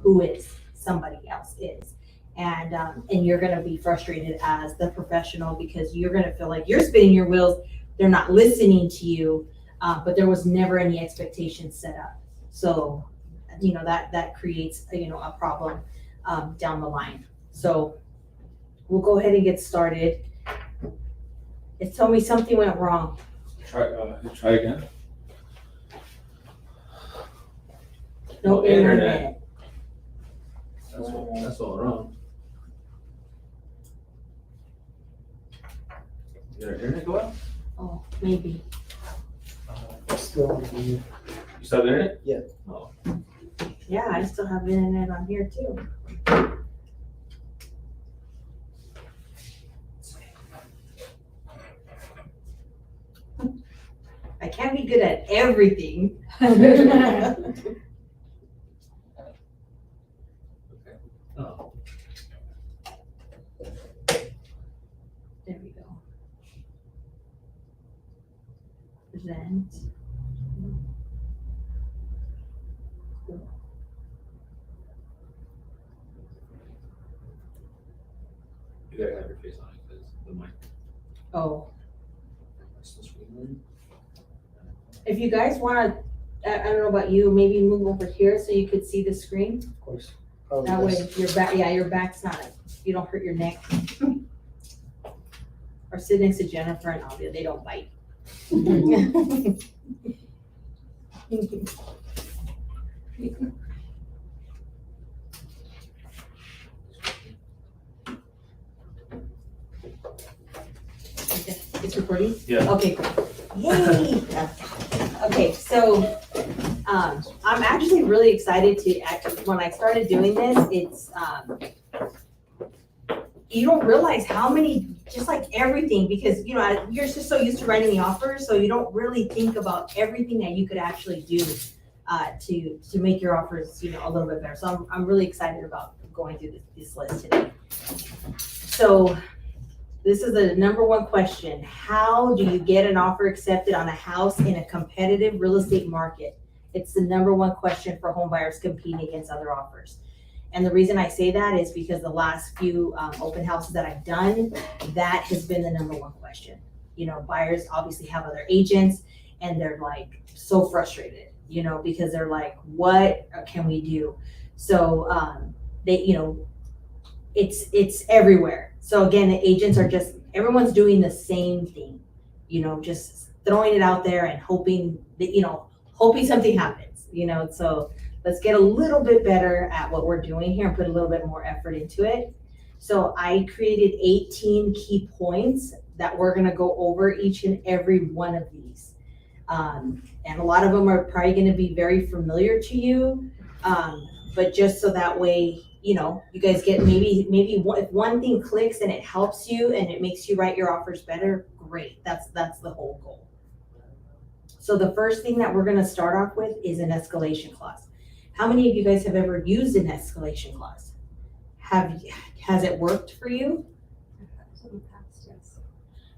who is somebody else is. And you're gonna be frustrated as the professional because you're gonna feel like you're spinning your wheels, they're not listening to you, but there was never any expectations set up. So, that creates, a problem down the line. So we'll go ahead and get started. It told me something went wrong. Try again. No internet. That's all wrong. Did our internet go out? Oh, maybe. Still, You still have internet? Yeah. Oh. Yeah, I still have internet on here too. I can't be good at everything. Oh. There we go. Present. You gotta have your face on it because the mic. Oh, That's the screen. if you guys want to, I don't know about you, maybe move over here so you could see the screen. of course. Probably That way best. your back, your back's not, you don't hurt your neck. Or sit next to Jennifer and Alia, they don't bite. It's recording? Yeah. Okay, cool. Yay! Okay, so, I'm actually really excited when I started doing this, it's, you don't realize how many, just like everything, because, you're just so used to writing the offers, so you don't really think about everything that you could actually do, to make your offers, a little bit better. So I'm really excited about going through this list today. So, this is the number one question. How do you get an offer accepted on a house in a competitive real estate market? It's the number one question for home buyers competing against other offers. And the reason I say that is because the last few open houses that I've done, that has been the number one question. Buyers obviously have other agents and they're like so frustrated, because they're like, what can we do? So it's everywhere. So again, the agents are everyone's doing the same thing, just throwing it out there and hoping that, hoping something happens, so let's get a little bit better at what we're doing here and put a little bit more effort into it. So I created 18 key points that we're gonna go over each and every one of these. And a lot of them are probably gonna be very familiar to you, but just so that way, you guys get maybe if one thing clicks and it helps you and it makes you write your offers better, great. That's the whole goal. So the first thing that we're gonna start off with is an escalation clause. How many of you guys have ever used an escalation clause? Has it worked for you?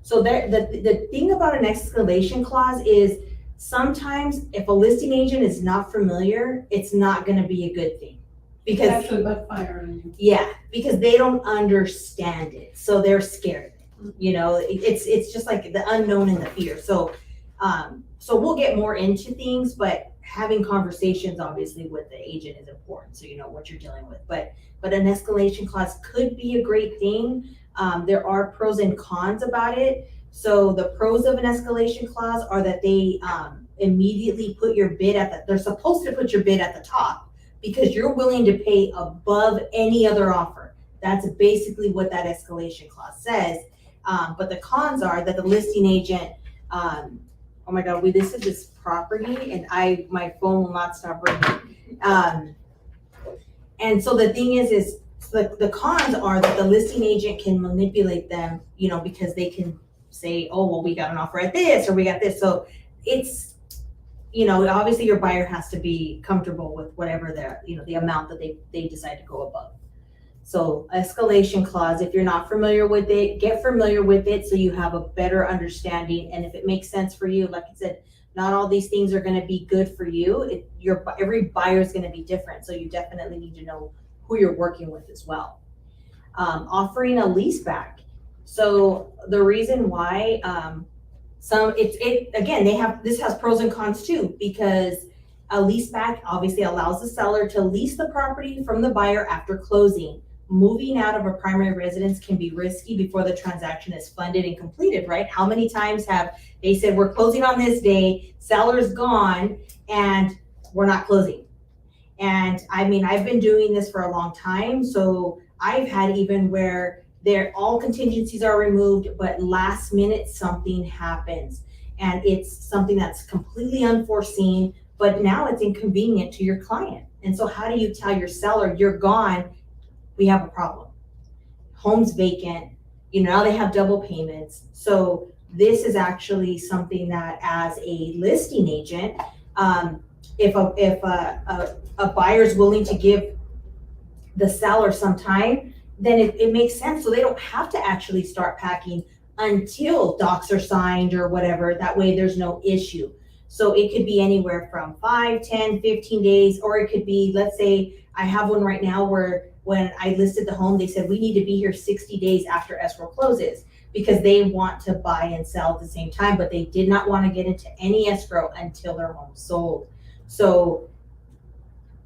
So the thing about an escalation clause is sometimes if a listing agent is not familiar, it's not gonna be a good thing. Because That's a backfire. yeah, because they don't understand it, so they're scared. It's just like the unknown and the fear. So we'll get more into things, but having conversations obviously with the agent is important, so you know what you're dealing with. But an escalation clause could be a great thing. There are pros and cons about it. So the pros of an escalation clause are that they immediately put your bid they're supposed to put your bid at the top, because you're willing to pay above any other offer. That's basically what that escalation clause says. But the cons are that the listing agent, oh my God, we listed this property and my phone will not stop ringing. And so the thing is the cons are that the listing agent can manipulate them, because they can say, oh, well, we got an offer at this, or we got this. So it's, obviously your buyer has to be comfortable with whatever the amount that they decide to go above. So escalation clause, if you're not familiar with it, get familiar with it so you have a better understanding. And if it makes sense for you, like I said, Not all these things are gonna be good for you. Every buyer is gonna be different, so you definitely need to know who you're working with as well. Offering a lease back. So the reason why, this has pros and cons too, because a lease back obviously allows the seller to lease the property from the buyer after closing. Moving out of a primary residence can be risky before the transaction is funded and completed, right? How many times have they said, we're closing on this day, seller's gone, and we're not closing? And I mean, I've been doing this for a long time, so I've had even where all contingencies are removed, but last minute something happens. And it's something that's completely unforeseen, but now it's inconvenient to your client. And so how do you tell your seller, you're gone, we have a problem? Home's vacant, now they have double payments. So this is actually something that as a listing agent, if a buyer's willing to give the seller some time, then it makes sense. So they don't have to actually start packing until docs are signed or whatever. That way there's no issue. So it could be anywhere from 5, 10, 15 days, or it could be, let's say I have one right now where when I listed the home, they said we need to be here 60 days after escrow closes because they want to buy and sell at the same time, but they did not want to get into any escrow until their home sold. So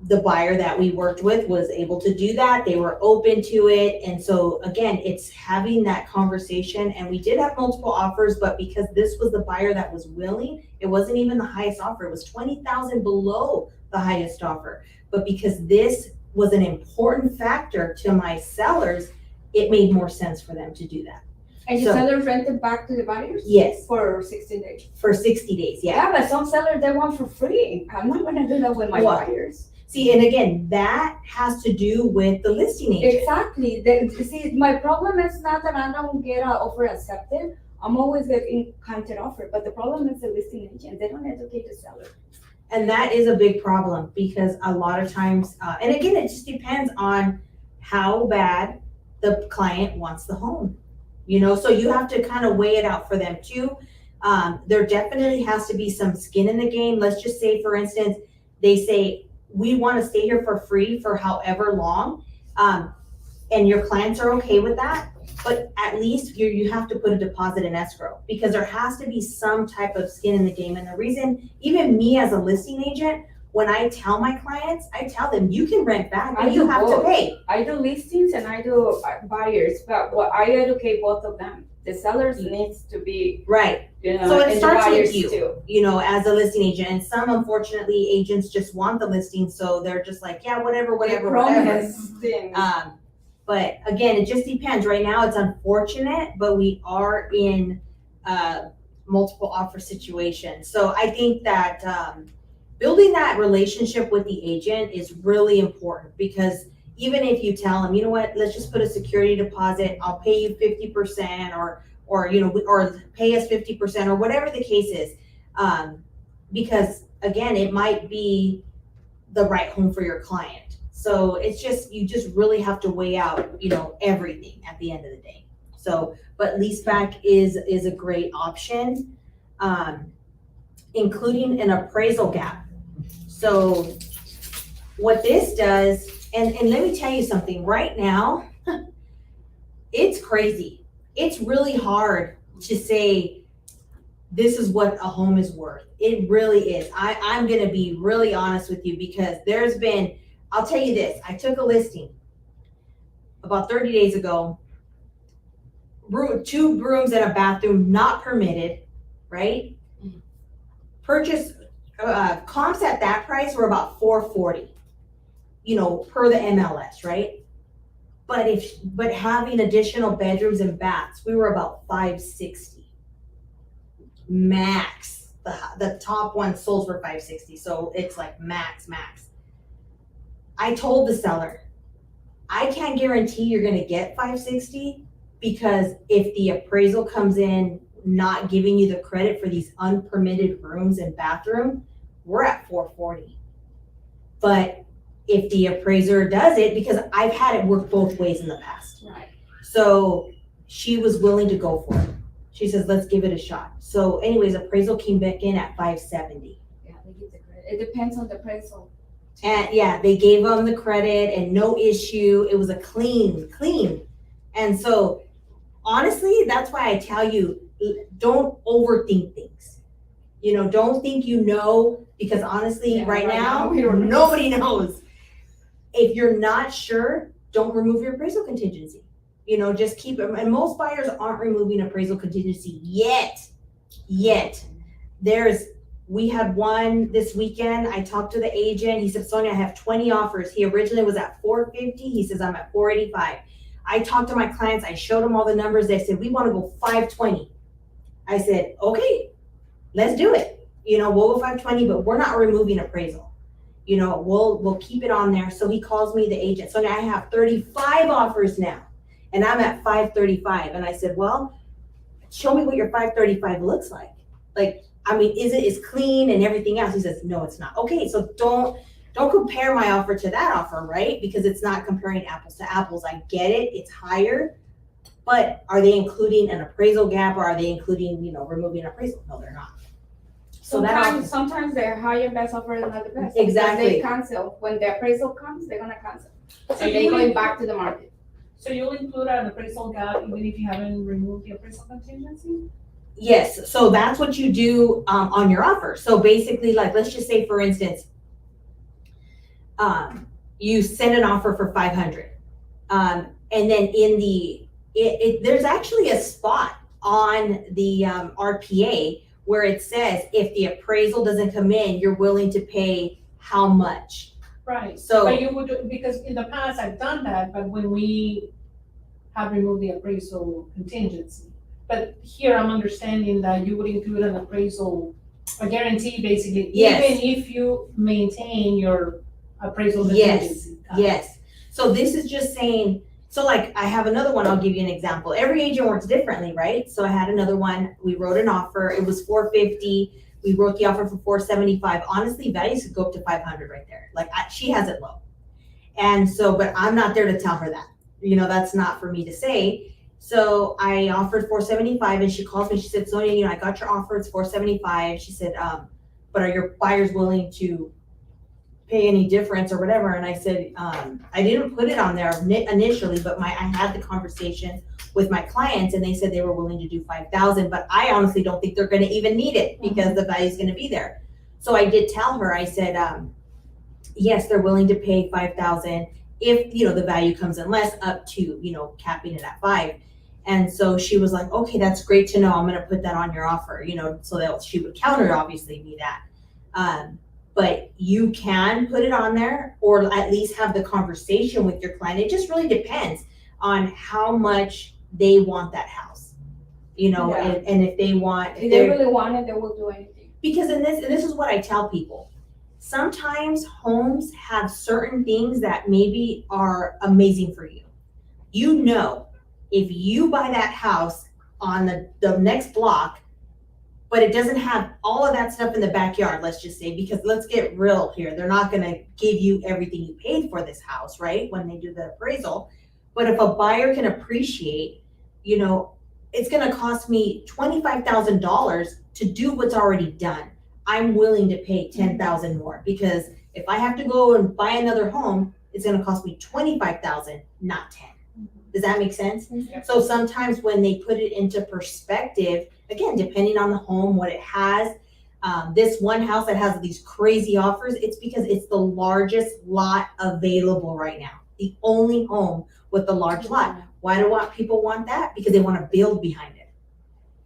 the buyer that we worked with was able to do that. They were open to it. And so again, it's having that conversation, and we did have multiple offers, but because this was the buyer that was willing, it wasn't even the highest offer. It was 20,000 below the highest offer. But because this was an important factor to my sellers, it made more sense for them to do that. And you sellers rented back to the buyers? Yes. For 60 days? For 60 days, yeah. Yeah, but some sellers, they want for free. I'm not gonna do that with my buyers. See, and again, that has to do with the listing agent. Exactly. See, my problem is not that I don't get an offer accepted. I'm always getting counter offer, but the problem is the listing agent. They don't educate the seller. And that is a big problem because a lot of times, and again, it just depends on how bad the client wants the home. So you have to kind of weigh it out for them too. There definitely has to be some skin in the game. Let's just say, for instance, they say, we want to stay here for free for however long, and your clients are okay with that, but at least you have to put a deposit in escrow because there has to be some type of skin in the game. And the reason, even me as a listing agent, when I tell my clients, I tell them you can rent back, but you have to pay. I do listings and I do buyers, but I educate both of them. The sellers needs to be right. So it starts with you, too. As a listing agent. And some, unfortunately, agents just want the listing, so they're just like, yeah, whatever. But again, it just depends. Right now, it's unfortunate, but we are in multiple offer situations. So I think that building that relationship with the agent is really important because even if you tell them, you know what, let's just put a security deposit, I'll pay you 50% or pay us 50% or whatever the case is. Because again, it might be the right home for your client. So it's just, you just really have to weigh out, everything at the end of the day. So, but leaseback is a great option, including an appraisal gap. So what this does, and let me tell you something, right now, it's crazy. It's really hard to say this is what a home is worth. It really is. I'm gonna be really honest with you because I'll tell you this, I took a listing about 30 days ago, 2 rooms and a bathroom not permitted, right? Purchase, comps at that price were about $440. Per the MLS, right? But having additional bedrooms and baths, we were about $560 max. The top one sold for $560, so it's like max. I told the seller, I can't guarantee you're gonna get $560 because if the appraisal comes in not giving you the credit for these unpermitted rooms and bathroom, we're at $440. But if the appraiser does it, because I've had it work both ways in the past. Right. So she was willing to go for it. She says, let's give it a shot. So anyways, appraisal came back in at 570. Yeah, they give the credit. It depends on the appraisal. And yeah, they gave them the credit and no issue. It was a clean. And so honestly, that's why I tell you, don't overthink things. You know, don't think you know, because honestly, Yeah, right now, we don't know. nobody knows. If you're not sure, don't remove your appraisal contingency. You know, just keep it. And most buyers aren't removing appraisal contingency yet. We had one this weekend. I talked to the agent. He said, Sonia, I have 20 offers. He originally was at 450. He says, I'm at 485. I talked to my clients. I showed them all the numbers. They said, we want to go 520. I said, okay, let's do it. You know, we'll go 520, but we're not removing appraisal. You know, we'll keep it on there. So he calls me, the agent. Sonia, I have 35 offers now, and I'm at 535. And I said, well, show me what your 535 looks like. Like, I mean, is clean and everything else? He says, no, it's not. Okay, so don't compare my offer to that offer, right? Because it's not comparing apples to apples. I get it, it's higher, but are they including an appraisal gap, or are they including, you know, removing appraisal? No, they're not. So Sometimes the higher best offer is not the best. Exactly. Because they cancel. When the appraisal comes, they're gonna cancel. So And they're you going will, back to the market. so you'll include an appraisal gap even if you haven't removed the appraisal contingency? Yes, so that's what you do on your offer. So basically, like, let's just say, for instance, you send an offer for 500, and then in there's actually a spot on the RPA where it says if the appraisal doesn't come in, you're willing to pay how much. Right, So but you would, because in the past I've done that, but when we have removed the appraisal contingency. But here I'm understanding that you would include an appraisal, a guarantee basically, Yes. even if you maintain your appraisal Yes, contingency. yes. So this is just saying, so like I have another one, I'll give you an example. Every agent works differently, right? So I had another one, we wrote an offer, it was 450. We wrote the offer for 475. Honestly, values could go up to 500 right there. Like she has it low. And so, but I'm not there to tell her that. You know, that's not for me to say. So I offered 475 and she calls me, she said, Sonia, you know, I got your offer, it's 475. She said, but are your buyers willing to pay any difference or whatever? And I said, I didn't put it on there initially, but I had the conversation with my clients and they said they were willing to do 5,000, but I honestly don't think they're gonna even need it because the value is gonna be there. So I did tell her, I said, yes, they're willing to pay 5,000 if, you know, the value comes in less, up to, you know, capping it at 5. And so she was like, okay, that's great to know. I'm going to put that on your offer, you know, so that she would counter obviously me that. But you can put it on there or at least have the conversation with your client. It just really depends on how much they want that house, you know, Yeah. and if they want, If they really want it, they will do anything. because and this is what I tell people. Sometimes homes have certain things that maybe are amazing for you. You know, if you buy that house on the next block, but it doesn't have all of that stuff in the backyard, let's just say, because let's get real here. They're not going to give you everything you paid for this house, right? When they do the appraisal. But if a buyer can appreciate, you know, it's going to cost me $25,000 to do what's already done. I'm willing to pay $10,000 more because if I have to go and buy another home, it's going to cost me $25,000, not 10. Does that make sense? Yeah. So sometimes when they put it into perspective, again, depending on the home, what it has, this one house that has these crazy offers, it's because it's the largest lot available right now. The only home with the large lot. Why do people want that? Because they want to build behind it.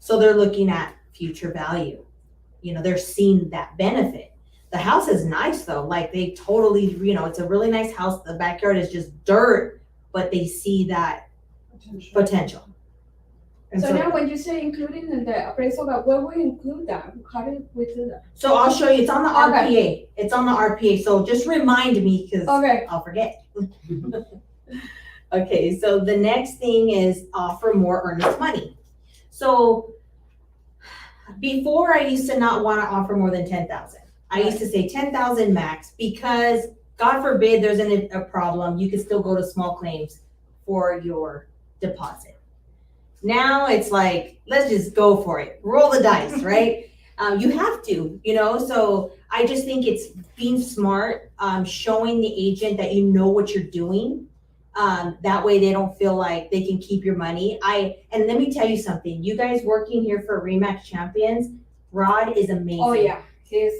So they're looking at future value. You know, they're seeing that benefit. The house is nice though. Like they totally, you know, it's a really nice house. The backyard is just dirt, but they see that potential. And So now when you say including in the appraisal, where we include that? How do we do that? So I'll show you, it's on the Okay. RPA. It's on the RPA. So just remind me because Okay. I'll forget. Okay, so the next thing is offer more earnest money. So before I used to not want to offer more than 10,000. I used to say 10,000 max because God forbid there's a problem, you can still go to small claims for your deposit. Now it's like, let's just go for it. Roll the dice, right? You have to, so I just think it's being smart, showing the agent that you know what you're doing. That way they don't feel like they can keep your money. And let me tell you something, you guys working here for RE/MAX Champions, Rod is amazing. Oh, yeah.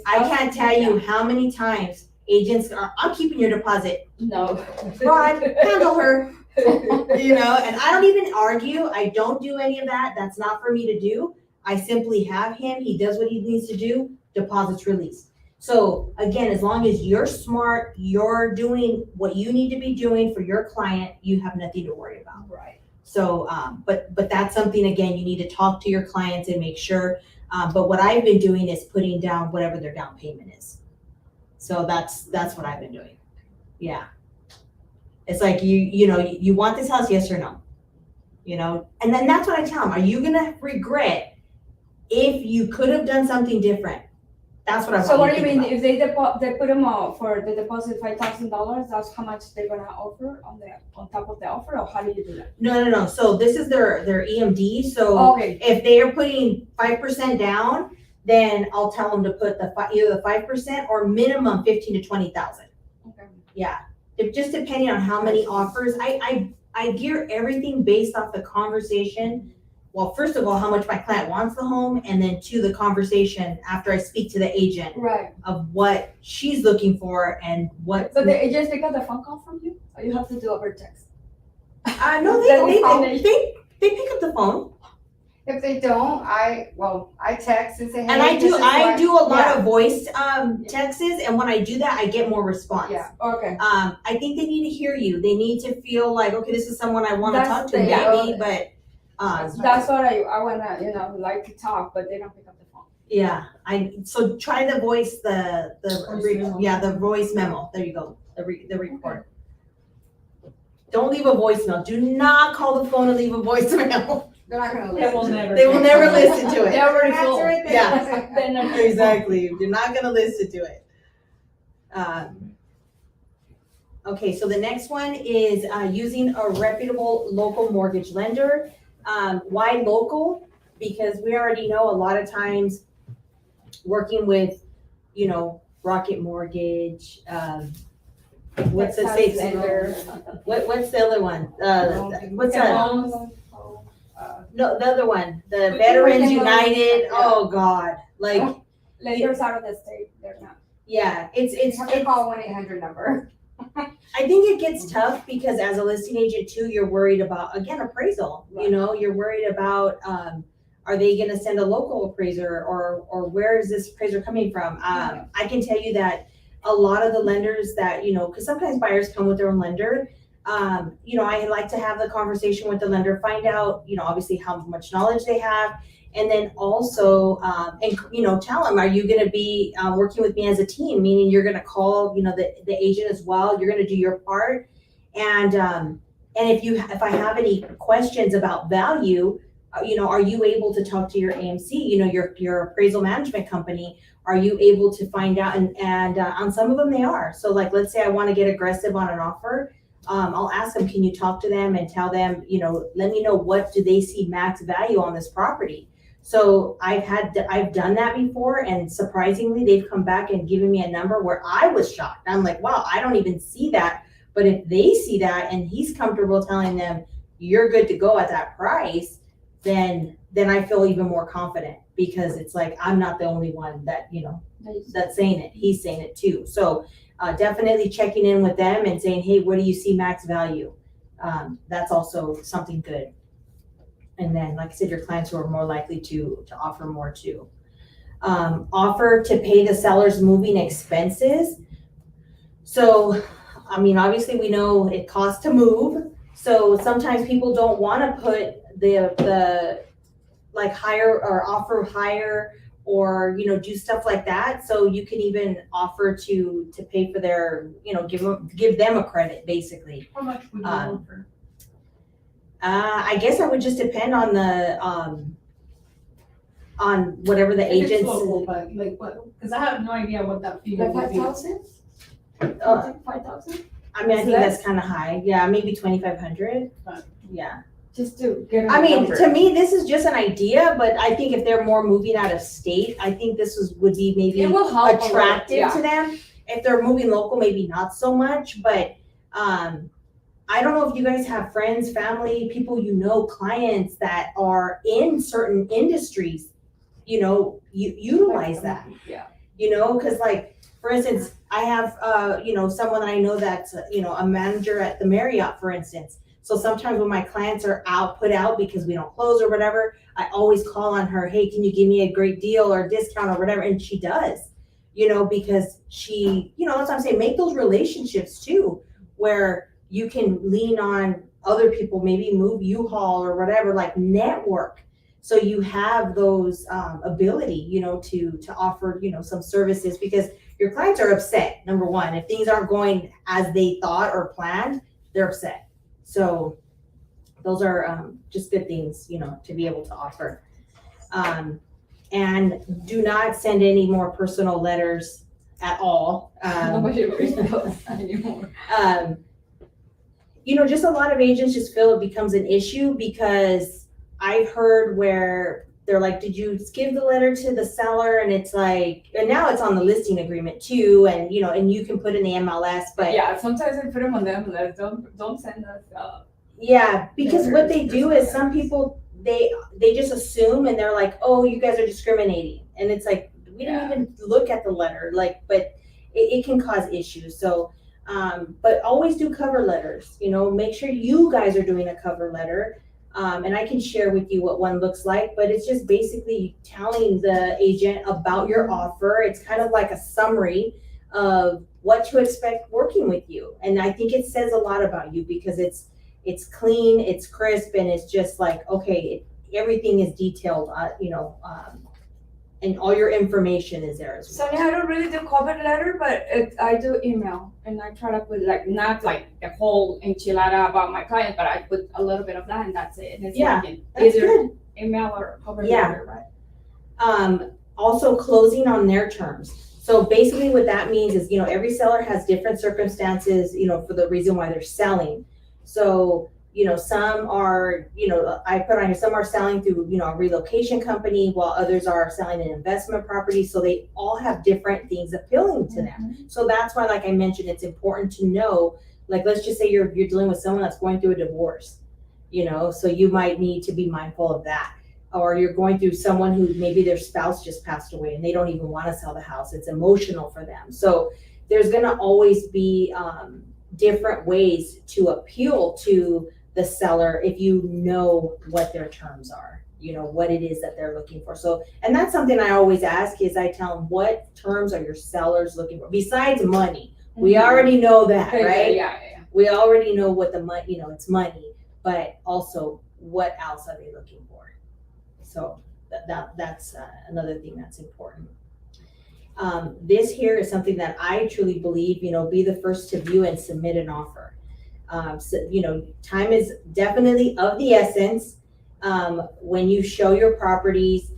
I can't tell you how many times agents are, I'm keeping your deposit. No. Rod, handle her. And I don't even argue. I don't do any of that. That's not for me to do. I simply have him. He does what he needs to do. Deposits released. So again, as long as you're smart, you're doing what you need to be doing for your client, you have nothing to worry about. Right. So, but that's something, again, you need to talk to your clients and make sure. But what I've been doing is putting down whatever their down payment is. So that's what I've been doing. Yeah. It's like, you want this house, yes or no? And then that's what I tell them. Are you going to regret if you could have done something different? That's what I want. So what do you think mean, about. if they put them out for the deposit $5,000, that's how much they're gonna offer on top of the offer, or how do you do that? No. So this is their EMD. So Okay, if they are putting 5% down, then I'll tell them to put either the 5% or minimum 15 to 20,000. okay. Yeah, just depending on how many offers. I gear everything based off the conversation. Well, first of all, how much my client wants the home, and then two, the conversation after I speak to the agent Right, of what she's looking for and what. but the agents pick up the phone call from you, or you have to do over text? No, they pick up the phone, If they don't, I text and say, hey. and I this is what- do a lot Yeah. of voice texts, and when I do that, I get more response. Yeah. Okay, I think they need to hear you. They need to feel like, okay, this is someone I want to That's talk to, the- maybe, but. that's what I wanna, like to talk, but they don't pick up the phone. Yeah, so try the voice, the voice memo. There you go, the record. Don't leave a voicemail. Do not call the phone and leave a voicemail. They're not gonna They will listen. never. They will never listen to it. They're already Answer full. it, they Yeah. listen. They're not- Exactly. You're not gonna listen to it. Okay, so the next one is using a reputable local mortgage lender. Why local? Because we already know a lot of times working with, Rocket Mortgage, what's the Texas safe lender. what's the other one? What's that? No, the other one, the Quicken Veterans Loans. United. Yeah. Oh God, like, Lenders out of the state, they're not. yeah, You have to call 1-800 number. I think it gets tough because as a listing agent too, you're worried about, again, appraisal. Right. You're worried about, are they gonna send a local appraiser or where is this appraiser coming from? I can tell you that a lot of the lenders that, because sometimes buyers come with their own lender. I like to have the conversation with the lender, find out, obviously how much knowledge they have. And then also, tell them, are you gonna be working with me as a team? Meaning you're gonna call, the agent as well. You're gonna do your part. And if I have any questions about value, are you able to talk to your AMC? Your appraisal management company. Are you able to find out? And on some of them they are. So like, let's say I want to get aggressive on an offer. I'll ask them, can you talk to them and tell them, let me know what do they see max value on this property. So I've done that before, and surprisingly, they've come back and given me a number where I was shocked. I'm like, wow, I don't even see that. But if they see that and he's comfortable telling them you're good to go at that price, then I feel even more confident, because it's like I'm not the only one that that's saying it. He's saying it too. So definitely checking in with them and saying, hey, where do you see max value? That's also something good. And then, like I said, your clients who are more likely to offer more too. Offer to pay the seller's moving expenses. So, obviously we know it costs to move. So sometimes people don't want to put the like hire or offer higher or, do stuff like that. So you can even offer to pay for their, give them a credit basically. How much would you offer? I guess that would just depend on the, on whatever the If it's agents. local, but like what, because I have no idea what that figure Like would be. 5,000? Uh, 5,000? I think that's kind of high. Yeah, maybe 2,500. Right. Yeah. just to get. I a mean, number. to me, this is just an idea, but I think if they're more moving out of state, I think this would be maybe It will help a lot, attractive yeah. to them. If they're moving local, maybe not so much, but, I don't know if you guys have friends, family, people you know, clients that are in certain industries, you know, utilize that. Yeah. You know, cause like, for instance, I have, you know, someone that I know that's, you know, a manager at the Marriott, for instance. So sometimes when my clients are put out because we don't close or whatever, I always call on her, hey, can you give me a great deal or discount or whatever? And she does, you know, because she, you know, that's what I'm saying, make those relationships too, where you can lean on other people, maybe move U-Haul or whatever, like network. So you have those ability, you know, to offer, you know, some services, because your clients are upset. Number one, if things aren't going as they thought or planned, they're upset. So those are just good things, you know, to be able to offer. And do not send any more personal letters at all. Nobody reads those anymore. You know, just a lot of agents just feel it becomes an issue, because I've heard where they're like, did you give the letter to the seller? And it's like, and now it's on the listing agreement too. And, you know, and you can put in the MLS, but Yeah, sometimes I put them on them, like, don't send us, yeah, because what they letters, do is some people, they just assume and they're like, oh, you guys are discriminating. And it's like, we didn't even look at the letter, like, but it can cause issues. So, but always do cover letters, you know, make sure you guys are doing a cover letter. And I can share with you what one looks like, but it's just basically telling the agent about your offer. It's kind of like a summary of what to expect working with you. And I think it says a lot about you, because it's clean, it's crisp, and it's just like, okay, everything is detailed, you know, and all your information is there as well. Sonia, I don't really do cover letter, but I do email, and I try to put like, not like a whole enchilada about my client, but I put a little bit of that and that's it. And it's Yeah, like an That's either good. email or cover Yeah. letter, right? Also closing on their terms. So basically what that means is, you know, every seller has different circumstances, you know, for the reason why they're selling. So, you know, some are, you know, I put on here, some are selling through, you know, a relocation company, while others are selling an investment property. So they all have different things appealing to them. So that's why, like I mentioned, it's important to know, like, let's just say you're dealing with someone that's going through a divorce, you know, so you might need to be mindful of that. Or you're going through someone who maybe their spouse just passed away and they don't even want to sell the house. It's emotional for them. So there's going to always be different ways to appeal to the seller if you know what their terms are, you know, what it is that they're looking for. So, and that's something I always ask is I tell them, what terms are your sellers looking for besides money? We already know that, right? Yeah. We already know what the money, you know, it's money, but also what else are they looking for? So that's another thing that's important. This here is something that I truly believe, you know, be the first to view and submit an offer. So, you know, time is definitely of the essence. When you show your properties,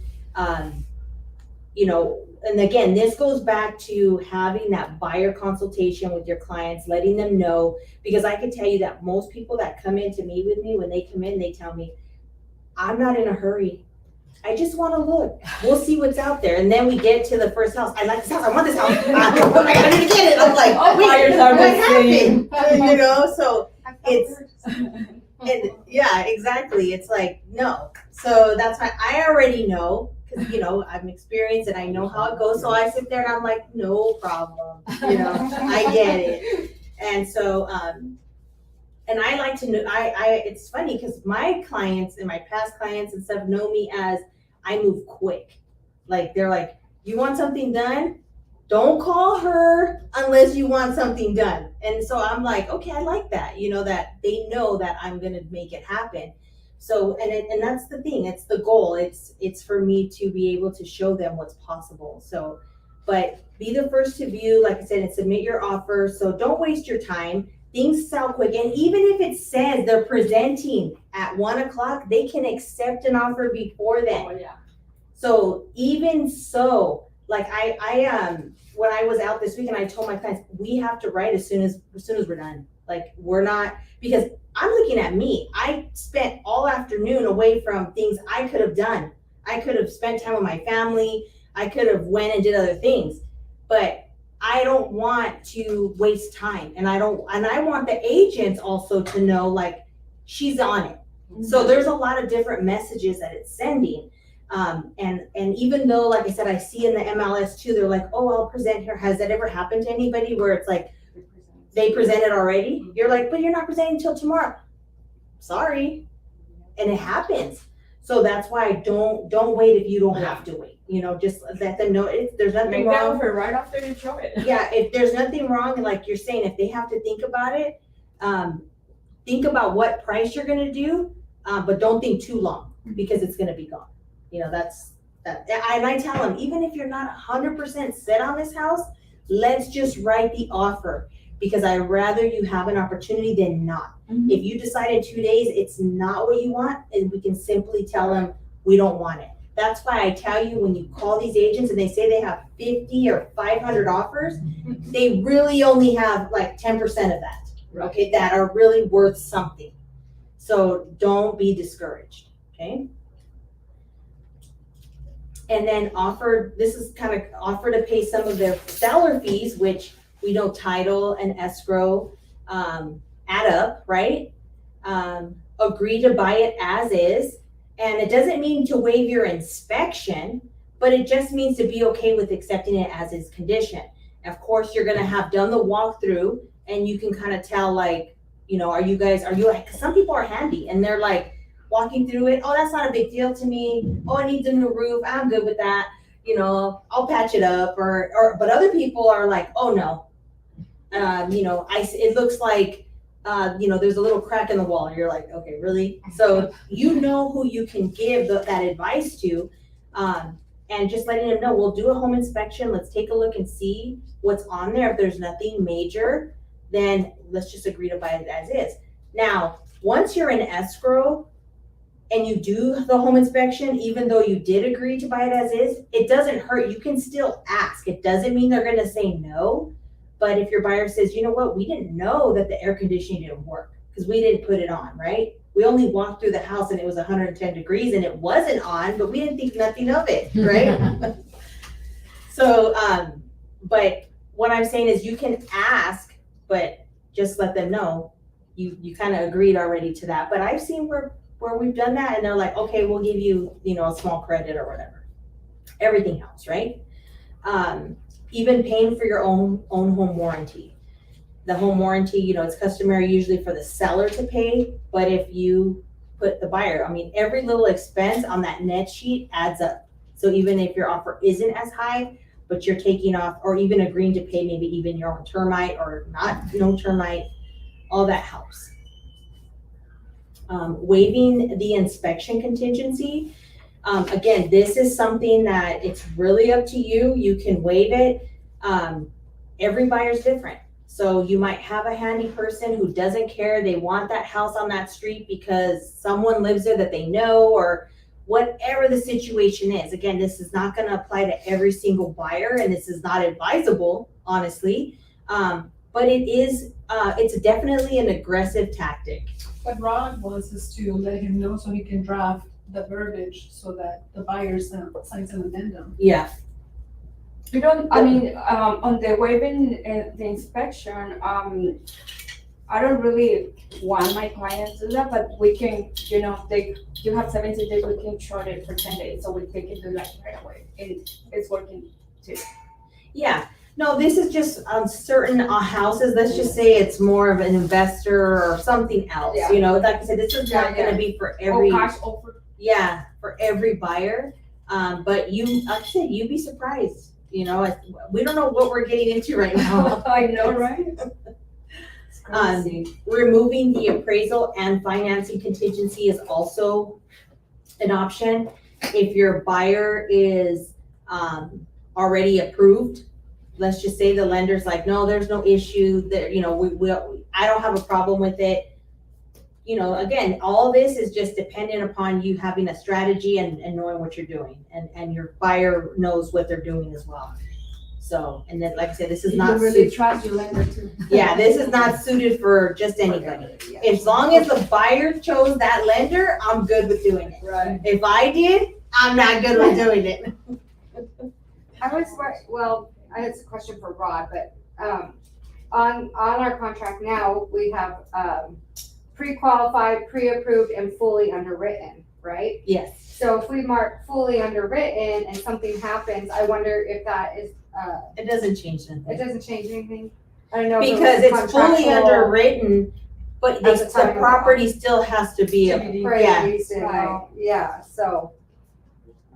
you know, and again, this goes back to having that buyer consultation with your clients, letting them know, because I can tell you that most people that come in to meet with me, when they come in, they tell me, I'm not in a hurry. I just want to look. We'll see what's out there. And then we get to the first house. I like this house. I want this house. I need to get it. I'm like, All wait, buyers are what the same. happened? You know, so it's, It's. and yeah, exactly. It's like, no. So that's why I already know, because, you know, I'm experienced and I know how it goes. So I sit there and I'm like, no problem. You know, I get it. And so, and I like to know, it's funny because my clients and my past clients and stuff know me as I move quick. Like, they're like, you want something done? Don't call her unless you want something done. And so I'm like, okay, I like that, you know, that they know that I'm going to make it happen. So, and that's the thing, it's the goal. It's for me to be able to show them what's possible. So, but be the first to view, like I said, and submit your offer. So don't waste your time. Things sell quick. And even if it says they're presenting at 1 o'clock, they can accept an offer before then. Oh, yeah. So even so, like I when I was out this weekend, I told my clients, we have to write as soon as we're done. Like, we're not, because I'm looking at me. I spent all afternoon away from things I could have done. I could have spent time with my family. I could have went and did other things, but I don't want to waste time. And I want the agents also to know, like, she's on it. So there's a lot of different messages that it's sending. And even though, like I said, I see in the MLS too, they're like, oh, I'll present here. Has that ever happened to anybody where it's like, they presented already? You're like, but you're not presenting until tomorrow. Sorry. And it happens. So that's why don't wait if you don't have to wait. You know, just let them know there's nothing Make that wrong. offer right after you show it. Yeah, if there's nothing wrong, like you're saying, if they have to think about it, think about what price you're gonna do, but don't think too long because it's gonna be gone. You know, that's that. And I tell them, even if you're not 100% set on this house, let's just write the offer, because I'd rather you have an opportunity than not. Mhm. If you decide in 2 days it's not what you want, and we can simply tell them we don't want it. That's why I tell you, when you call these agents and they say they have 50 or 500 offers, they really only have like 10% of that, okay, that are really worth something. So don't be discouraged, okay? And then this is kind of offer to pay some of their seller fees, which we know title and escrow add up, right? Agree to buy it as is. And it doesn't mean to waive your inspection, but it just means to be okay with accepting it as is condition. Of course, you're gonna have done the walkthrough, and you can kind of tell, like, you know, because some people are handy and they're like walking through it. Oh, that's not a big deal to me. Oh, it needs a new roof. I'm good with that. You know, I'll patch it up. But other people are like, oh no, you know, it looks like, you know, there's a little crack in the wall. And you're like, okay, really? So you know who you can give that advice to, and just letting them know, we'll do a home inspection. Let's take a look and see what's on there. If there's nothing major, then let's just agree to buy it as is. Now, once you're in escrow and you do the home inspection, even though you did agree to buy it as is, it doesn't hurt. You can still ask. It doesn't mean they're going to say no. But if your buyer says, you know what, we didn't know that the air conditioning didn't work because we didn't put it on, right? We only walked through the house and it was 110 degrees and it wasn't on, but we didn't think nothing of it, right? So, but what I'm saying is you can ask, but just let them know you kind of agreed already to that. But I've seen where we've done that and they're like, okay, we'll give you, you know, a small credit or whatever. Everything else, right? Even paying for your own home warranty. The home warranty, you know, it's customary usually for the seller to pay, but if you put the buyer, I mean, every little expense on that net sheet adds up. So even if your offer isn't as high, but you're taking off, or even agreeing to pay maybe even your own termite or not, no termite, all that helps. Waiving the inspection contingency. Again, this is something that it's really up to you. You can waive it. Every buyer's different. So you might have a handy person who doesn't care. They want that house on that street because someone lives there that they know, or whatever the situation is. Again, this is not going to apply to every single buyer, and this is not advisable, honestly. But it's definitely an aggressive tactic. What Rod wants us to let him know so he can draft the verbiage so that the buyer signs an addendum. Yeah. You don't, I mean, on the waiving the inspection, I don't really want my clients to do that, but we can, you know, you have 17 days, we can short it for 10 days, so we can do that right away. And it's working too. Yeah. No, this is just on certain houses. Let's just say it's more of an investor or something else. Yeah. You know, like I said, this is not going to be for every. Cash offer. Yeah, for every buyer. But like I said, you'd be surprised. You know, we don't know what we're getting into right now. I know, right? Removing the appraisal and financing contingency is also an option. If your buyer is already approved, let's just say the lender's like, no, there's no issue there. You know, I don't have a problem with it. You know, again, all this is just dependent upon you having a strategy and knowing what you're doing, and your buyer knows what they're doing as well. So, and then, like I said, this is You not really suited, trust your lender too. yeah, this is not suited for just anybody. Yeah. As long as the buyer chose that lender, I'm good with doing it. Right. If I did, I'm not good with doing it. I was, well, I had a question for Rod, but, on our contract now, we have, pre-qualified, pre-approved, and fully underwritten, right? Yes. So if we mark fully underwritten and something happens, I wonder if that is, It doesn't change it anything. doesn't change anything? I don't know. if it Because was it's fully contractual underwritten, but At the the time of the property still has to be, appraised and, Right. yeah, so.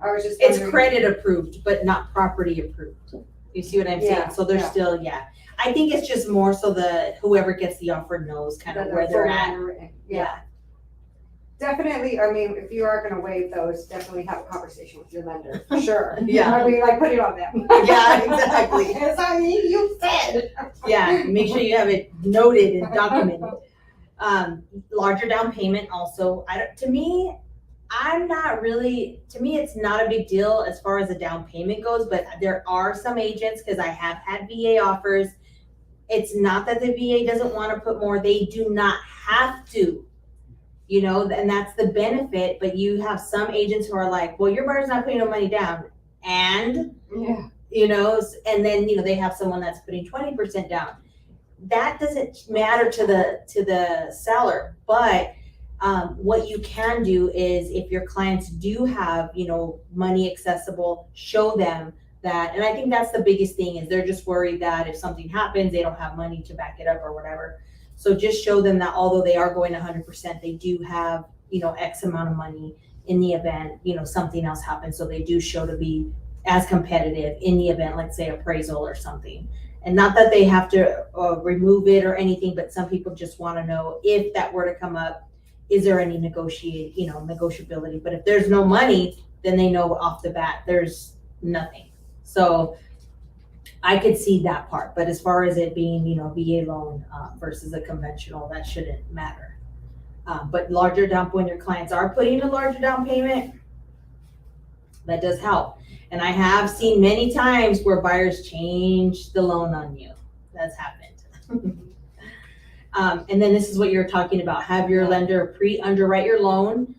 I was just it's wondering. credit approved, but not property approved. You see what I'm Yeah, saying? So they're yeah. still, yeah. I think it's just more so the, whoever gets the offer knows kind of that where they're fully at. underwritten. Yeah, definitely, I mean, if you are gonna waive those, definitely have a conversation with your lender, for sure. Yeah. I mean, like, put it on them. Yeah, exactly. It's on you, you said. Yeah, make sure you have it noted and documented. Larger down payment also, to me, it's not a big deal as far as the down payment goes, but there are some agents, because I have had VA offers. It's not that the VA doesn't want to put more, they do not have to. You know, and that's the benefit, but you have some agents who are like, well, your buyer's not putting no money down. And, Yeah. you know, and then, you know, they have someone that's putting 20% down. That doesn't matter to the seller, but what you can do is if your clients do have, you know, money accessible, show them that. And I think that's the biggest thing is they're just worried that if something happens, they don't have money to back it up or whatever. So just show them that although they are going 100%, they do have, you know, X amount of money in the event, you know, something else happens. So they do show to be as competitive in the event, let's say appraisal or something. And not that they have to remove it or anything, but some people just want to know if that were to come up, is there any negotiability? But if there's no money, then they know off the bat there's nothing. So I could see that part, but as far as it being, you know, VA loan versus a conventional, that shouldn't matter. But larger down, when your clients are putting a larger down payment, that does help. And I have seen many times where buyers change the loan on you. That's happened. And then this is what you're talking about. Have your lender pre-underwrite your loan.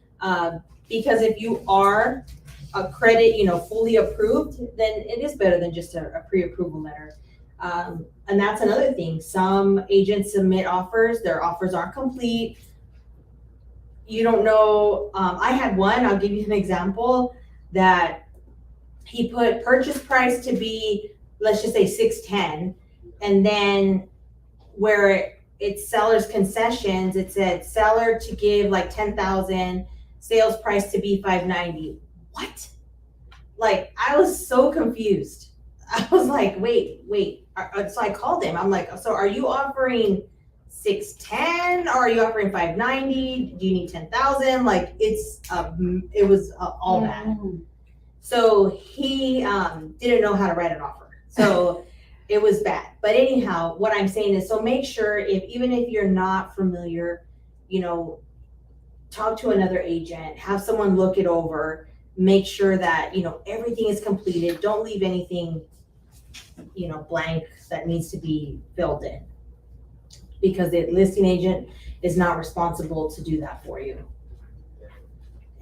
Because if you are a credit, you know, fully approved, then it is better than just a pre-approval letter. And that's another thing. Some agents submit offers, their offers aren't complete. You don't know. I had one, I'll give you an example, that he put purchase price to be, let's just say 610, and then where it's seller's concessions, it said seller to give like 10,000, sales price to be 590. What? Like, I was so confused. I was like, wait. So I called him. I'm like, so are you offering 610 or are you offering 590? Do you need 10,000? Like, it was all bad. So he didn't know how to write an offer. So it was bad. But anyhow, what I'm saying is, so make sure even if you're not familiar, you know, talk to another agent, have someone look it over, make sure that, you know, everything is completed. Don't leave anything, you know, blank that needs to be filled in, because the listing agent is not responsible to do that for you.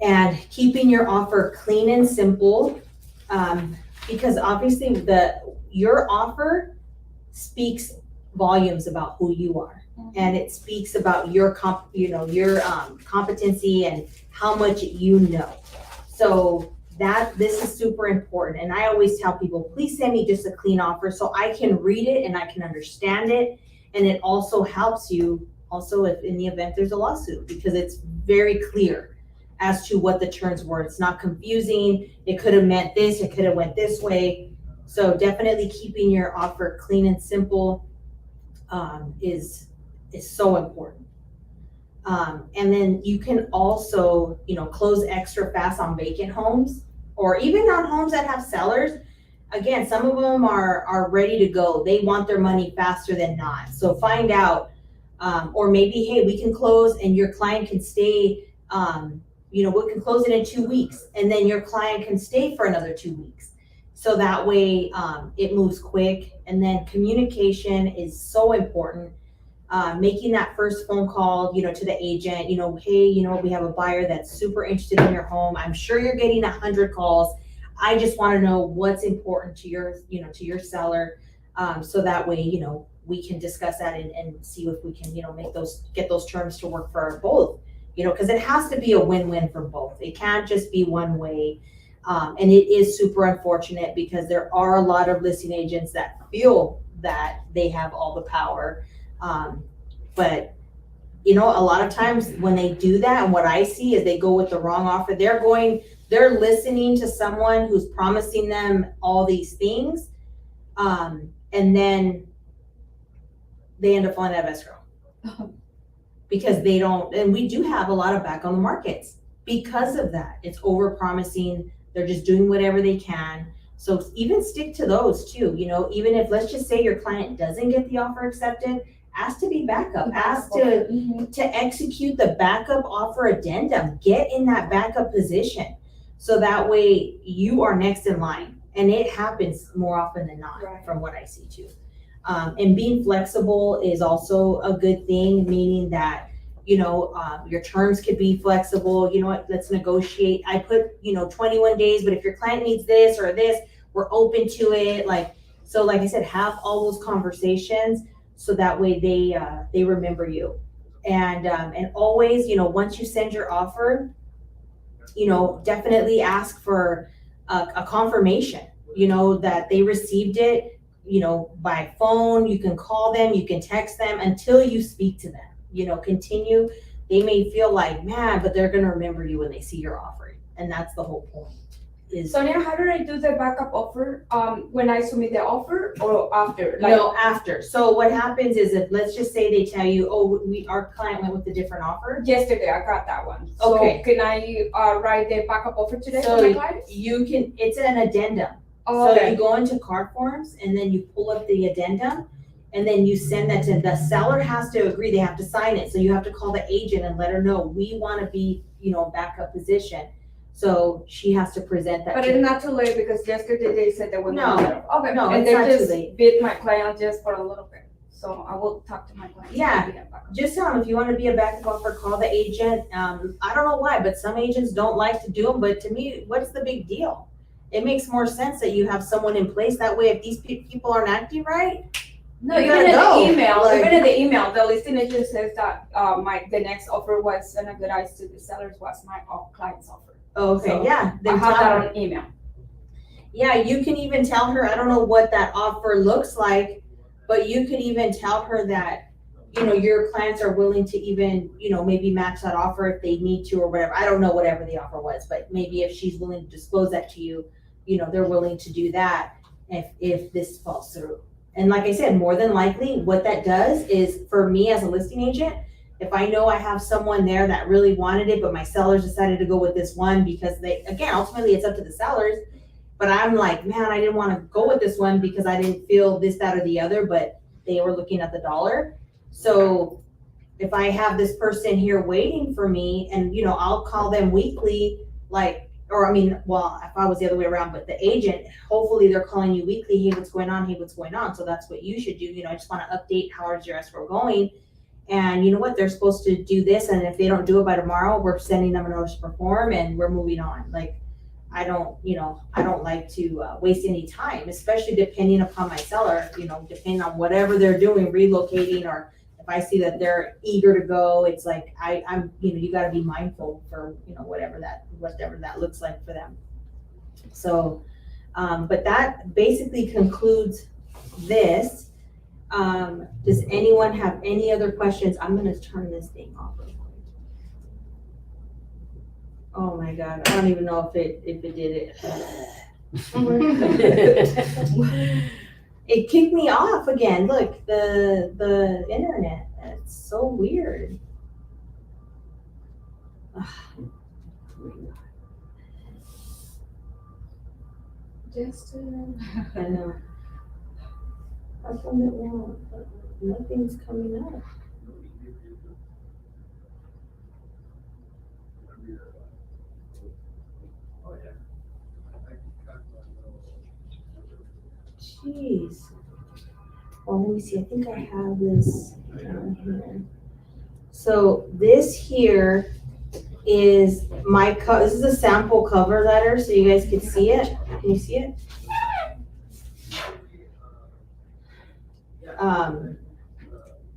And keeping your offer clean and simple, because obviously your offer speaks volumes about who you are, and it speaks about your competency and how much you know. So this is super important. And I always tell people, please send me just a clean offer so I can read it and I can understand it. And it also helps you also if in the event there's a lawsuit, because it's very clear as to what the terms were. It's not confusing. It could have meant this, it could have went this way. So definitely keeping your offer clean and simple is so important. And then you can also, you know, close extra fast on vacant homes, or even on homes that have sellers. Again, some of them are ready to go. They want their money faster than not. So find out, or maybe, hey, we can close and your client can stay, you know, we can close it in 2 weeks and then your client can stay for another 2 weeks. So that way, it moves quick. And then communication is so important. Making that first phone call, to the agent, hey, we have a buyer that's super interested in your home. I'm sure you're getting 100 calls. I just want to know what's important to your seller. So that way, we can discuss that and see if we can, get those terms to work for both, because it has to be a win-win for both. It can't just be one way. And it is super unfortunate because there are a lot of listing agents that feel that they have all the power. But a lot of times when they do that, and what I see is they go with the wrong offer. They're listening to someone who's promising them all these things. And then they end up falling out of escrow. Because they don't, and we do have a lot of back on the markets because of that. It's over promising. They're just doing whatever they can. So even stick to those too, even if, let's just say your client doesn't get the offer accepted, ask to be backup, ask to execute the backup offer addendum, get in that backup position. So that way you are next in line, and it happens more often than not, Right. from what I see too. And being flexible is also a good thing, meaning that, your terms could be flexible. You know what, let's negotiate. I put, 21 days, but if your client needs this or this, we're open to it. Like I said, have all those conversations so that way they remember you. And always, once you send your offer, definitely ask for a confirmation, that they received it, by phone. You can call them, you can text them until you speak to them. Continue. They may feel like, man, but they're going to remember you when they see your offer. And that's the whole point. Sonia, how do I do the backup offer? When I submit the offer or after? No, after. So what happens is, if let's just say they tell you, oh, our client went with a different offer. Yesterday I got that one. Okay. So can I write the backup offer today So for my clients? you can, it's an addendum. Oh, So okay. you go into card forms and then you pull up the addendum and then you send that to the seller. Has to agree, they have to sign it. So you have to call the agent and let her know, we want to be, backup position. So she has to present that. But it's not too late because yesterday they said they were No. Okay. No, and it's not they too just late. bid my client just for a little bit. So I will talk to my client. Yeah. Just tell them, if you want to be a backup offer, call the agent. I don't know why, but some agents don't like to do them. But to me, what's the big deal? It makes more sense that you have someone in place. That way, if these people aren't acting right, No, you even in gotta go. the email, Like- even in the email, the listing agent says that the next offer was an advice to the sellers was my client's offer. okay, So, yeah. I Then have tell her. that on email. Yeah, you can even tell her, I don't know what that offer looks like, but you could even tell her that, your clients are willing to even, maybe match that offer if they need to or whatever. I don't know whatever the offer was, but maybe if she's willing to disclose that to you, they're willing to do that if this falls through. And like I said, more than likely what that does is, for me as a listing agent, if I know I have someone there that really wanted it, but my sellers decided to go with this one because ultimately it's up to the sellers. But I'm like, man, I didn't want to go with this one because I didn't feel this, that, or the other, but they were looking at the dollar. So if I have this person here waiting for me and, I'll call them weekly, if I was the other way around, but the agent, hopefully they're calling you weekly, hey, what's going on? Hey, what's going on? So that's what you should do. I just want to update, how is your escrow going? And you know what, they're supposed to do this. And if they don't do it by tomorrow, we're sending them a notice to perform and we're moving on. I don't like to waste any time, especially depending upon my seller, depending on whatever they're doing, relocating, or if I see that they're eager to go, it's like, I'm you gotta be mindful for, whatever that looks like for them. So, but that basically concludes this. Does anyone have any other questions? I'm gonna turn this thing off. Oh my God, I don't even know if it did it. It kicked me off again. Look, the internet. It's so weird. Just I know. How come it won't? Nothing's coming up. Jeez. Well, let me see, I think I have this down here. So this here is this is a sample cover letter, so you guys can see it. Can you see it?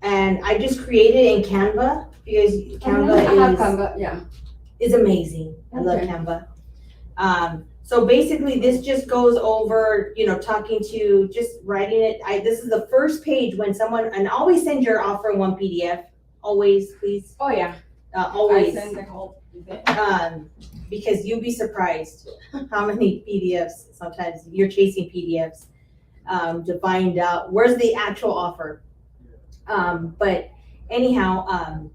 And I just created in Canva. You guys, I have Canva Canva, yeah. is amazing. I love Okay. Canva. So basically this just goes over, talking to, just writing it. This is the first page when someone, and always send your offer in one PDF. Always, please. Oh, yeah. Always. I send the whole thing. Because you'll be surprised how many PDFs, sometimes you're chasing PDFs to find out where's the actual offer. But anyhow,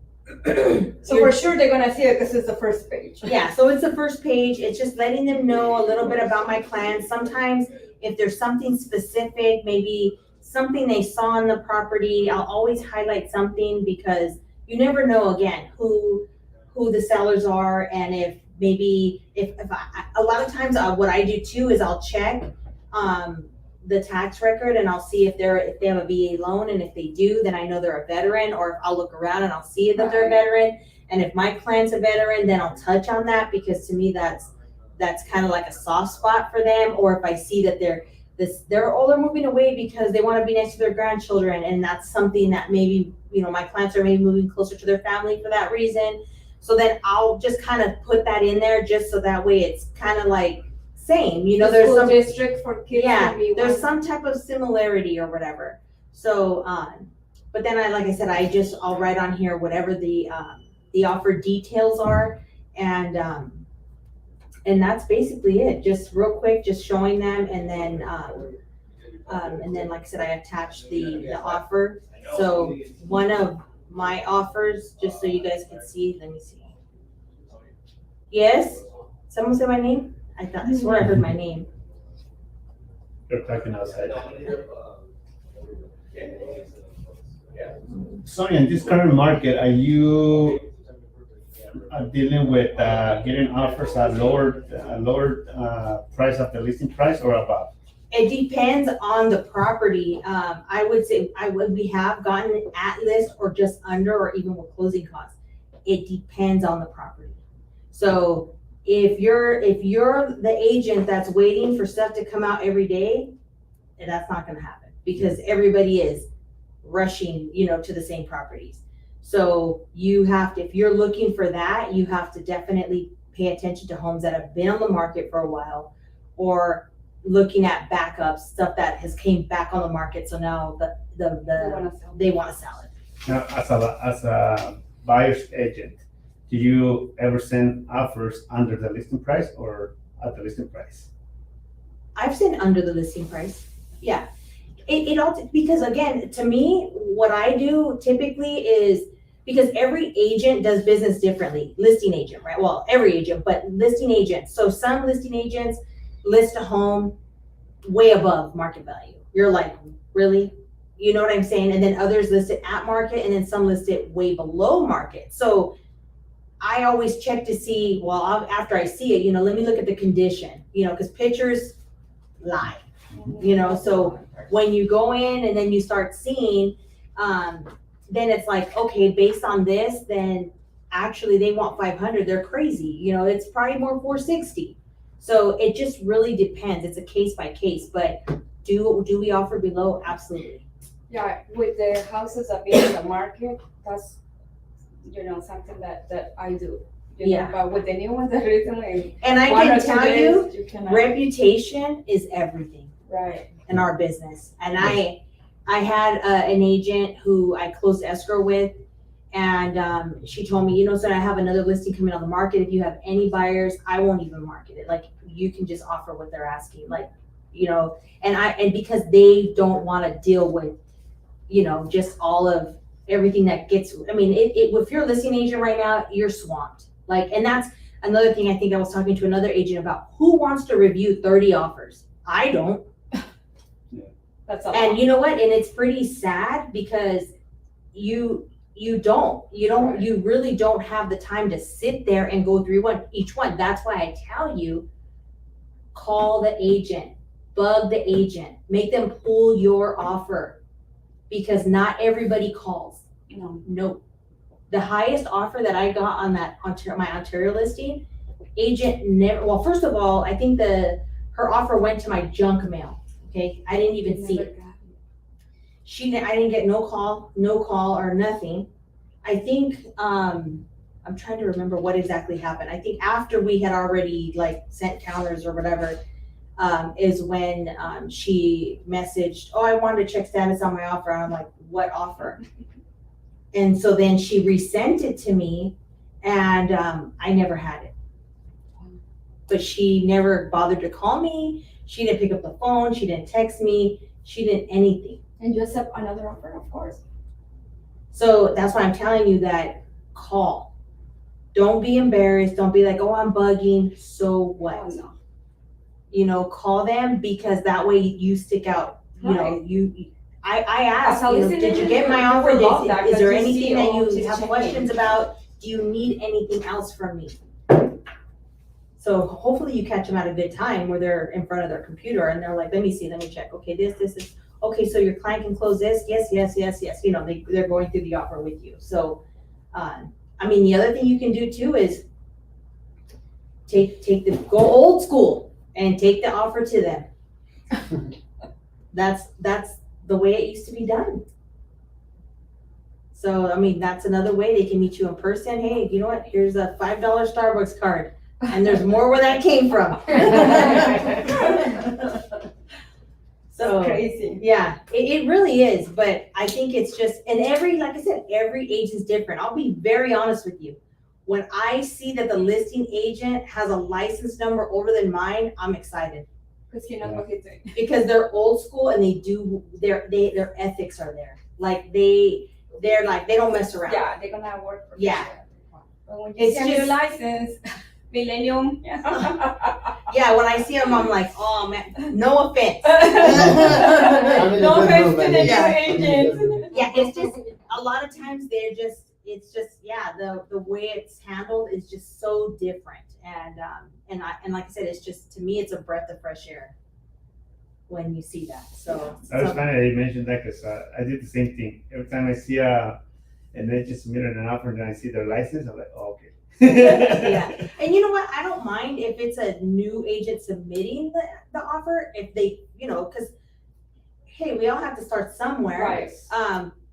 So for sure they're gonna see it because it's the first page. yeah, so it's the first page. It's just letting them know a little bit about my plans. Sometimes if there's something specific, maybe something they saw on the property, I'll always highlight something because you never know, again, who the sellers are, and if a lot of times what I do too is I'll check the tax record and I'll see if they have a VA loan, and if they do, then I know they're a veteran, or if I'll look around and I'll see that they're a veteran. And if my client's a veteran, then I'll touch on that, because to me that's kind of like a soft spot for them. Or if I see that they're moving away because they want to be next to their grandchildren, and that's something that maybe my clients are maybe moving closer to their family for that reason. So then I'll just kind of put that in there, just so that way it's kind of like same, there's School some district for kids. yeah, can be there's one. some type of similarity or whatever. So, but then like I said, I'll write on here whatever the offer details are, and that's basically it. Just real quick, just showing them, and then like I said, I attached the offer. So one of my offers, just so you guys can see, let me see. Yes? Someone say my name? I swear I heard my name. You're talking outside. Sonia, in this current market, are you dealing with getting offers at lower price of the listing price or above? It depends on the property. I would say we have gotten at list or just under, or even with closing costs. It depends on the property. So if you're the agent that's waiting for stuff to come out every day, that's not gonna happen, because everybody is rushing, to the same properties. So you have to, if you're looking for that, you have to definitely pay attention to homes that have been on the market for a while, or looking at backups, stuff that has came back on the market. So now they want to sell it. Now, as a buyer's agent, do you ever send offers under the listing price or at the listing price? I've sent under the listing price. Yeah. It all, because again, to me, what I do typically is, because every agent does business differently. Listing agent, right? Well, every agent, but listing agents. So some listing agents list a home way above market value. You're like, really? You know what I'm saying? And then others list it at market, and then some list it way below market. So I always check to see, after I see it, let me look at the condition, because pictures lie, so when you go in and then you start seeing, then it's like, okay, based on this, then actually they want 500, they're crazy, it's probably more 460. So it just really depends. It's a case by case, but do we offer below? Absolutely. Yeah, with the houses that be in the market, that's, something that I do. Yeah. But with the new ones that recently. And I one or can two tell days, you, cannot. reputation is everything Right. in our business. And I had an agent who I closed escrow with, and she told me, so I have another listing coming on the market. If you have any buyers, I won't even market it. Like, you can just offer what they're asking, and because they don't want to deal with, just all of everything that gets, if you're a listing agent right now, you're swamped. And that's another thing I think I was talking to another agent about. Who wants to review 30 offers? I don't. That's a And lot. you know what? And it's pretty sad, because you really don't have the time to sit there and go through each one. That's why I tell you, call the agent, bug the agent, make them pull your offer, because not everybody calls. No. Nope. The highest offer that I got on that my Ontario listing, agent never, well, first of all, I think her offer went to my junk mail, okay? I didn't even see it. I didn't get no call or nothing. I think, I'm trying to remember what exactly happened. I think after we had already like sent counters or whatever, is when, she messaged, oh, I wanted to check status on my offer. And I'm like, what offer? And so then she resent it to me, and, I never had it. But she never bothered to call me. She didn't pick up the phone. She didn't text me. She didn't anything. And you accept another offer, of course. So that's why I'm telling you that call. Don't be embarrassed. Don't be like, oh, I'm bugging. So what? Oh, no. You know, call them, because that way you stick out. You know, I asked, As a you know, listening did you get my agent, offer? you love that, Is there because you anything see, that oh, you she's have checking. questions about? Do you need anything else from me? So hopefully you catch them at a good time where they're in front of their computer and they're like, let me see, let me check. Okay, this is, okay, so your client can close this? Yes. You know, they're going through the offer with you. So, I mean, the other thing you can do too is go old school and take the offer to them. That's the way it used to be done. So, I mean, that's another way they can meet you in person. Hey, you know what? Here's a $5 Starbucks card. And there's more where that came from. So Crazy. yeah, it really is. But I think it's just, and like I said, every agent's different. I'll be very honest with you. When I see that the listing agent has a license number older than mine, I'm excited, Because he knows what he's doing. because they're old school and their ethics are there. Like they're like, they don't mess around. Yeah, they're gonna work for Yeah. sure. But when you It's see a new just- license, Millennium. Yeah, when I see them, I'm like, oh man, no offense. I'm in a No good offense mood, to the man. new Yeah. agent. Yeah, it's just, a lot of times it's just, yeah, the way it's handled is just so different. And like I said, it's just, to me, it's a breath of fresh air when you see that, so. That was funny that you mentioned that, because I did the same thing. Every time I see and they just submitted an offer and then I see their license, I'm like, oh, okay. Yeah, and you know what, I don't mind if it's a new agent submitting the offer, if they, you know, because, hey, we all have to start somewhere. Right.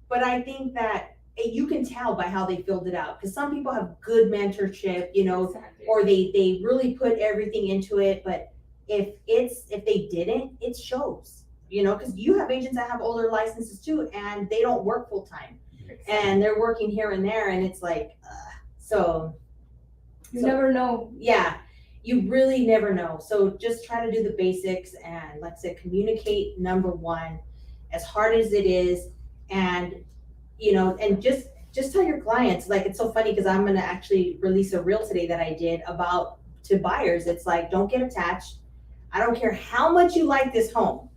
But I think that you can tell by how they filled it out, because some people have good mentorship, you know, Exactly. or they really put everything into it, but if they didn't, it shows, you know, because you have agents that have older licenses too, and they don't work full time, and they're working here and there, and it's like, so. You never know. Yeah, you really never know. So just try to do the basics, and like I said, communicate, number one, as hard as it is. And, you know, and just tell your clients, like, it's so funny because I'm going to actually release a reel today that I did to buyers. It's like, don't get attached. I don't care how much you like this home.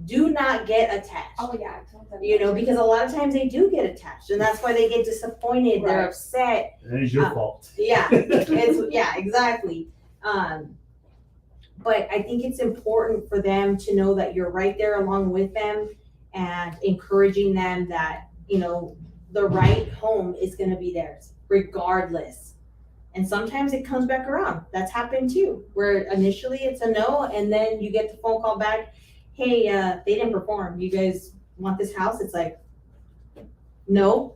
Do not get attached. Oh yeah. Totally. You know, because a lot of times they do get attached, and that's why they get disappointed. They're Right. upset. And it's your fault. Yeah, yeah, exactly. But I think it's important for them to know that you're right there along with them, and encouraging them that, you know, the right home is going to be theirs regardless. And sometimes it comes back around. That's happened too, where initially it's a no, and then you get the phone call back, hey, they didn't perform. You guys want this house? It's like, no.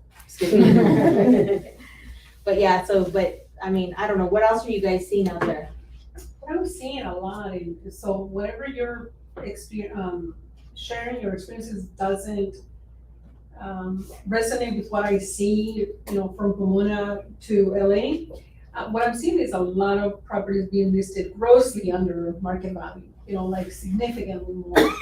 But yeah, but I mean, I don't know. What else are you guys seeing out there? I'm seeing a lot, so whatever your sharing your experiences doesn't resonate with what I see, you know, from Pomona to LA. What I'm seeing is a lot of properties being listed grossly under market value, you know, like significantly more.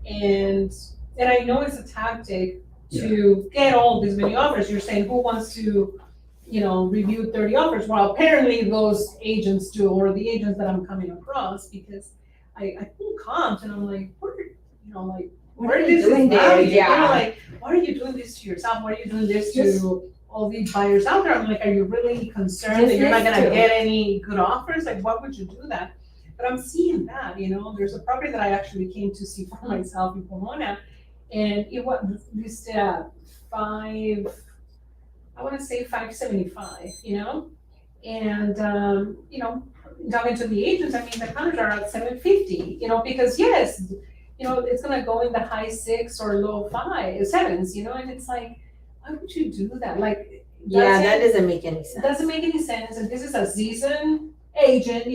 And I know it's a tactic to get all these many offers. You're saying, who wants to, you know, review 30 offers? Well, apparently those agents do, or the agents that I'm coming across, because I pull comps and I'm like, where are is you this doing there? value? You know, Yeah. like, why are you doing this to yourself? Why are you doing this to all these buyers out there? I'm like, are you really concerned that you're not gonna get any good offers? Like, why would you do that? But I'm seeing that, there's a property that I actually came to see for myself in Pomona, and it was listed at I wanna say 575, And, talking to the agents, I mean, the counters are at 750, because yes, it's gonna go in the high 6 or low 7s, and it's like, why would you do that? Like, Yeah, that doesn't make any it sense. doesn't make any sense, and this is a seasoned agent,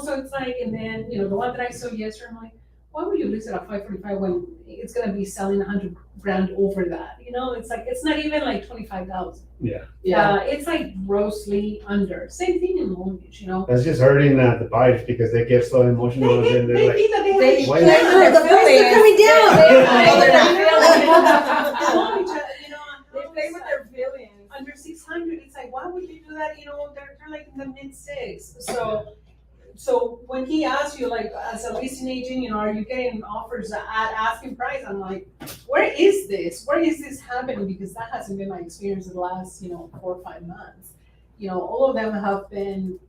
so it's like, and then, the one that I saw yesterday, I'm like, why would you list it at 545 when it's gonna be selling 100 grand over that, it's like, it's not even like 25,000. Yeah. It's like grossly under, same thing in mortgage, That's just hurting the buyers because they get so emotional and then they're like, think that They- why they- is- The prices are coming down. No, they're not. They play with their feelings. Under 600, it's like, why would you do that, they're like in the mid 6. So when he asks you, like, as a leasing agent, are you getting offers at asking price? I'm like, where is this? Where is this happening? Because that hasn't been my experience in the last, 4 or 5 months. All of them have been.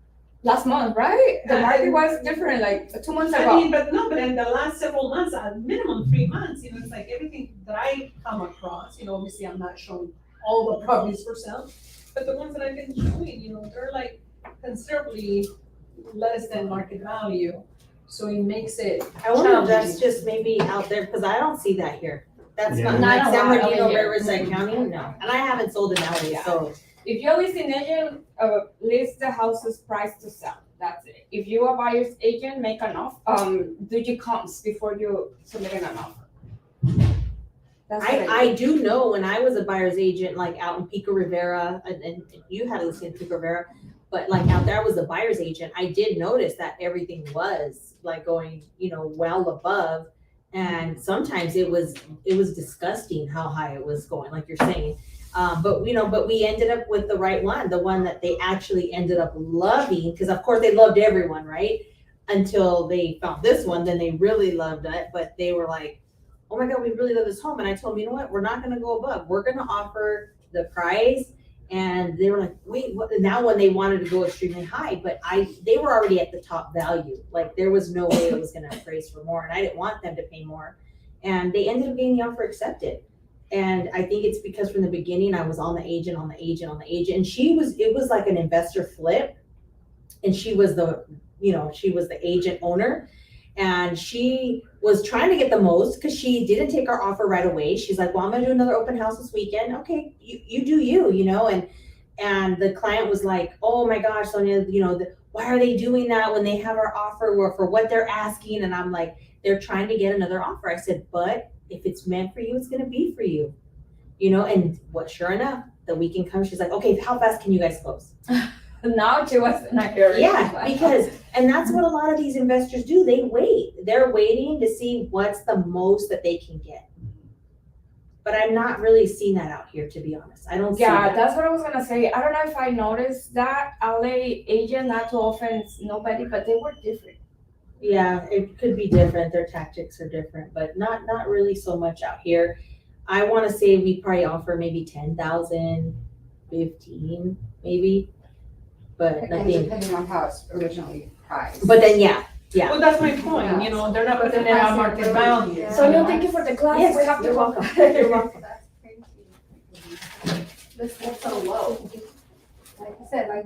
Last month, right? The market was different, like 2 months I ago. mean, but in the last several months, at minimum 3 months, it's like everything that I come across, obviously I'm not showing all the properties for sale, but the ones that I've been showing, they're like considerably less than market value. So it makes it I wonder if that's challenging. just maybe out there, because I don't see that here. That's Yeah. not, Not like a San lot Bernardino, over here. Riverside County, no. And I haven't sold in LA, so. If you're a listing agent, list the house's price to sell. That's it. If you're a buyer's agent, make an offer. Do your comps before you submit an offer. That's what I do know when I was a buyer's agent, like out in Pico Rivera, and you had a listing in Pico Rivera, but like out there, I was a buyer's agent. I did notice that everything was like going, well above. And sometimes it was disgusting how high it was going, like you're saying. But we ended up with the right one, the one that they actually ended up loving, because of course they loved everyone, right? Until they found this one, then they really loved it. But they were like, oh my God, we really love this home. And I told them, you know what? We're not going to go above. We're going to offer the price. And they were like, wait, what? Now when they wanted to go extremely high, but they were already at the top value. Like there was no way it was going to appraise for more. And I didn't want them to pay more. And they ended up getting the offer accepted. And I think it's because from the beginning, I was on the agent. And it was like an investor flip. And she was the agent owner. And she was trying to get the most because she didn't take our offer right away. She's like, well, I'm gonna do another open house this weekend. Okay, you do you, and the client was like, oh my gosh, Sonia, why are they doing that when they have our offer for what they're asking? And I'm like, they're trying to get another offer. I said, but if it's meant for you, it's gonna be for you, and sure enough, the weekend comes, she's like, okay, how fast can you guys close? Now she was not hearing. Yeah, and that's what a lot of these investors do. They wait. They're waiting to see what's the most that they can get. But I'm not really seeing that out here, to be honest. I don't see that. That's what I was gonna say. I don't know if I noticed that LA agent, not to offense nobody, but they were different. Yeah, it could be different. Their tactics are different, but not really so much out here. I want to say we probably offer maybe 10,000, 15, maybe. But And nothing. depending on how it's originally priced. But then, yeah. Well, that's my point, they're not putting it at market value. Yeah. So thank you for the class. Yes, We have to you're go. welcome. You're welcome. That's crazy. That's so low. Like I said, I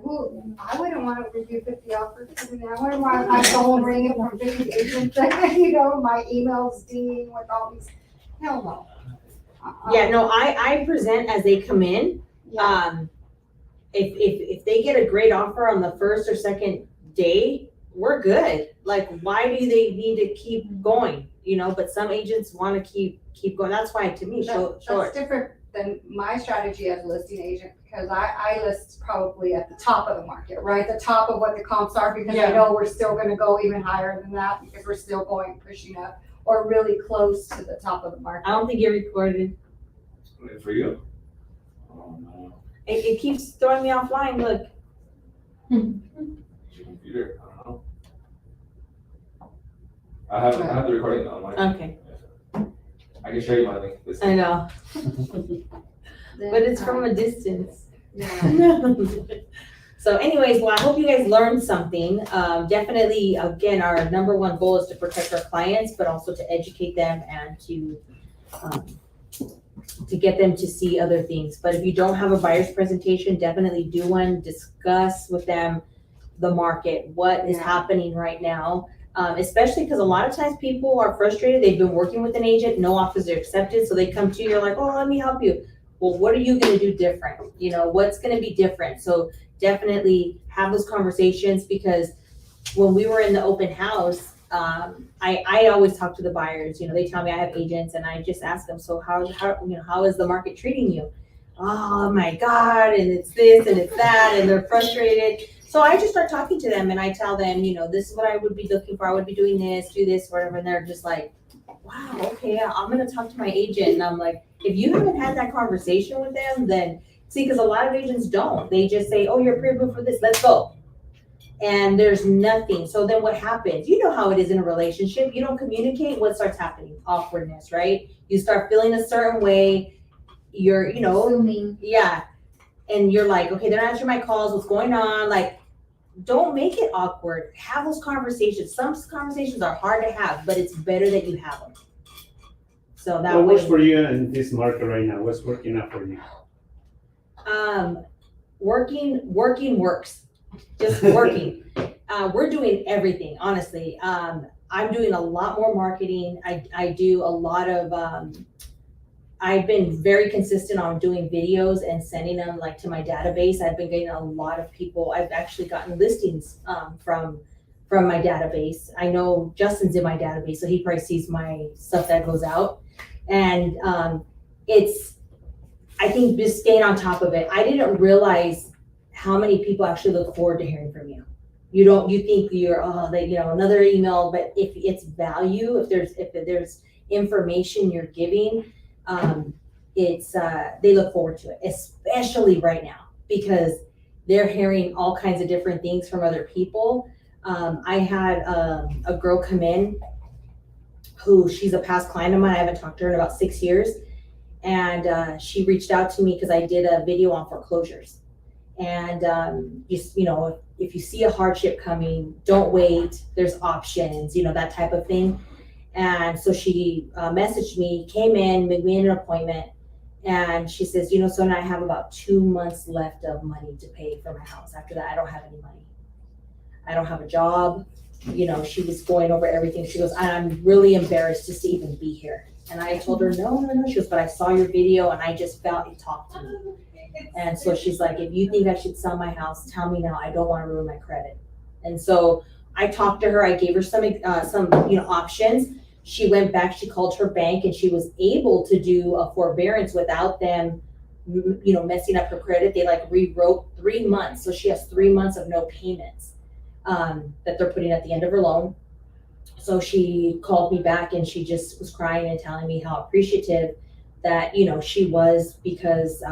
wouldn't want to review 50 offers. I wouldn't want my phone ringing from 50 agents, my emails dinging with all these, hell no. Yeah, no, I present as they come in. Yeah. If they get a great offer on the first or second day, we're good. Like, why do they need to keep going? But some agents want to keep going. That's why, to me, That's different than my strategy as a listing agent, because I list probably at the top of the market, right? The top of what the comps are, because I know we're still gonna go even higher than that because we're still pushing up or really close to the top of the market. I don't think you're recorded. For you? Oh, no. It keeps throwing me offline. Look. Your computer, I don't know. I have the recording online. Okay, I can show you my link. I know, but it's from a distance. Yeah. So anyways, well, I hope you guys learned something. Definitely, again, our number one goal is to protect our clients, but also to educate them and to get them to see other things. But if you don't have a buyer's presentation, definitely do one, discuss with them the market, what is happening right now. Especially because a lot of times people are frustrated, they've been working with an agent, no offers are accepted, so they come to you, you're like, oh, let me help you. Well, what are you gonna do different? What's gonna be different? So definitely have those conversations, because when we were in the open house, I always talk to the buyers, they tell me I have agents, and I just ask them, so how is the market treating you? Oh my God, and it's this and it's that, and they're frustrated. So I just start talking to them and I tell them, this is what I would be looking for. I would be doing this, do this, whatever. And they're just like, wow, okay, I'm going to talk to my agent. And I'm like, if you haven't had that conversation with them, then see, because a lot of agents don't. They just say, oh, you're pre-approved for this, let's go. And there's nothing. So then what happens? You know how it is in a relationship. You don't communicate, what starts happening? Awkwardness, right? You start feeling a certain way. You're, Assuming. yeah. And you're like, okay, they're not answering my calls. What's going on? Like, don't make it awkward. Have those conversations. Some conversations are hard to have, but it's better that you have them. So that What works way, for you in this market right now? What's working out for you? working works. Just working. We're doing everything, honestly. I'm doing a lot more marketing. I do a lot of, I've been very consistent on doing videos and sending them to my database. I've been getting a lot of people. I've actually gotten listings from my database. I know Justin's in my database, so he probably sees my stuff that goes out. And I think just staying on top of it. I didn't realize how many people actually look forward to hearing from you. You think you're, another email, but if it's value, if there's information you're giving, they look forward to it, especially right now, because they're hearing all kinds of different things from other people. I had a girl come in who, she's a past client of mine. I haven't talked to her in about 6 years. And she reached out to me because I did a video on foreclosures. And if you see a hardship coming, don't wait. There's options, that type of thing. And so she messaged me, came in, made me an appointment, and she says, Sonia, I have about 2 months left of money to pay for my house. After that, I don't have any money. I don't have a job. She was going over everything. She goes, I'm really embarrassed just to even be here. And I told her, no. She goes, but I saw your video and I just felt it talked to me. And so she's like, if you think I should sell my house, tell me now. I don't want to ruin my credit. And so I talked to her. I gave her some options. She went back, she called her bank, and she was able to do a forbearance without them, messing up her credit. They rewrote 3 months. So she has 3 months of no payments that they're putting at the end of her loan. So she called me back and she just was crying and telling me how appreciative that, she was, because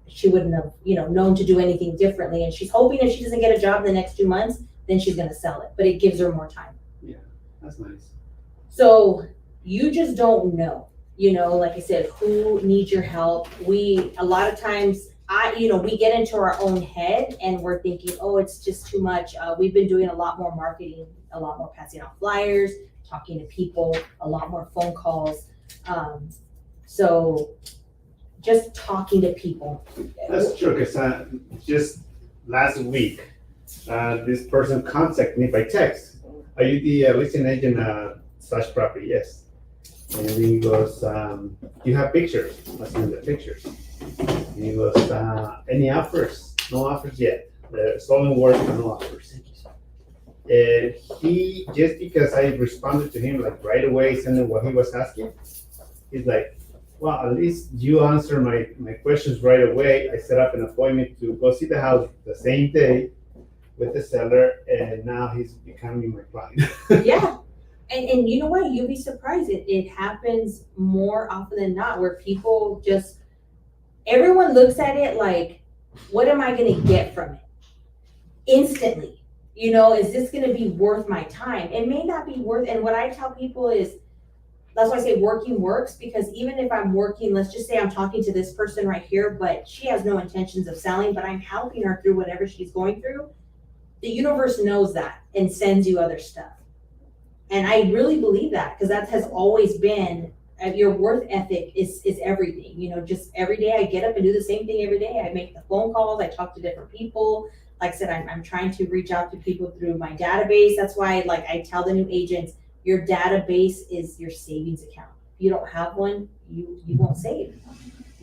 she wouldn't have, known to do anything differently. And she's hoping if she doesn't get a job in the next 2 months, then she's going to sell it. But it gives her more time. Yeah, that's nice. So you just don't know, like I said, who needs your help. A lot of times we get into our own head and we're thinking, oh, it's just too much. We've been doing a lot more marketing, a lot more passing out flyers, talking to people, a lot more phone calls. So just talking to people. That's true, because just last week, this person contacted me by text. Are you the listing agent / property? Yes. And he goes, you have pictures? I sent the pictures. And he goes, any offers? No offers yet. There's only work, no offers. And he, just because I responded to him right away, sending what he was asking, he's like, well, at least you answer my questions right away. I set up an appointment to go see the house the same day with the seller, and now he's becoming my client. Yeah. And you know what? You'll be surprised. It happens more often than not, where people everyone looks at it like, what am I going to get from it? Instantly. Is this going to be worth my time? It may not be worth, and what I tell people is, that's why I say working works, because even if I'm working, let's just say I'm talking to this person right here, but she has no intentions of selling, but I'm helping her through whatever she's going through. The universe knows that and sends you other stuff. And I really believe that, because that has always been, your worth ethic is everything. You know, just every day I get up and do the same thing every day. I make the phone calls, I talk to different people. Like I said, I'm trying to reach out to people through my database. That's why, like, I tell the new agents, your database is your savings account. If you don't have one, you won't save.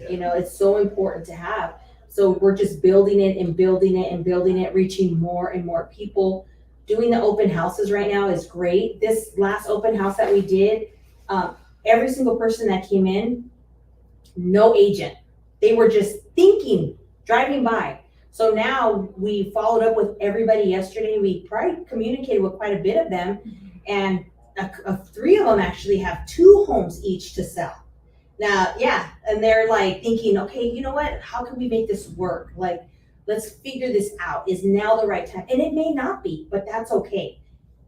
You know, it's so important to have. So we're just building it and building it and building it, reaching more and more people. Doing the open houses right now is great. This last open house that we did, every single person that came in, no agent. They were just thinking, driving by. So now we followed up with everybody yesterday. We probably communicated with quite a bit of them, and 3 of them actually have 2 homes each to sell. Now, yeah, and they're like thinking, okay, you know what? How can we make this work? Like, let's figure this out. Is now the right time? And it may not be, but that's okay.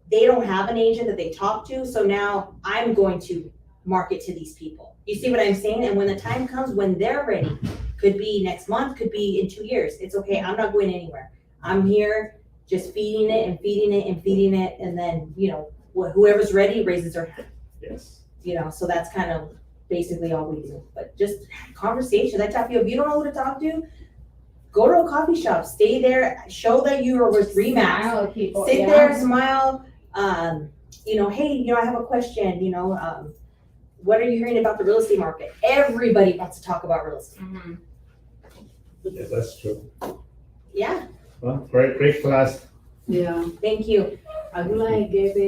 They don't have an agent that they talk to, so now I'm going to market to these people. You see what I'm saying? And when the time comes, when they're ready, could be next month, could be in 2 years. It's okay. I'm not going anywhere. I'm here just feeding it and feeding it and feeding it. And then, you know, whoever's ready raises their hand. Yes. You know, so that's kind of basically all we do. But just conversation. I tell people, if you don't know who to talk to, go to a coffee shop, stay there, show that you are with RE/MAX. Smile at people, Sit yeah. there, smile. You know, hey, you know, I have a question. You know, what are you hearing about the real estate market? Everybody wants to talk about real estate. Mhm. Yes, that's true. Yeah, Well, great class. Yeah, thank you. I would like give it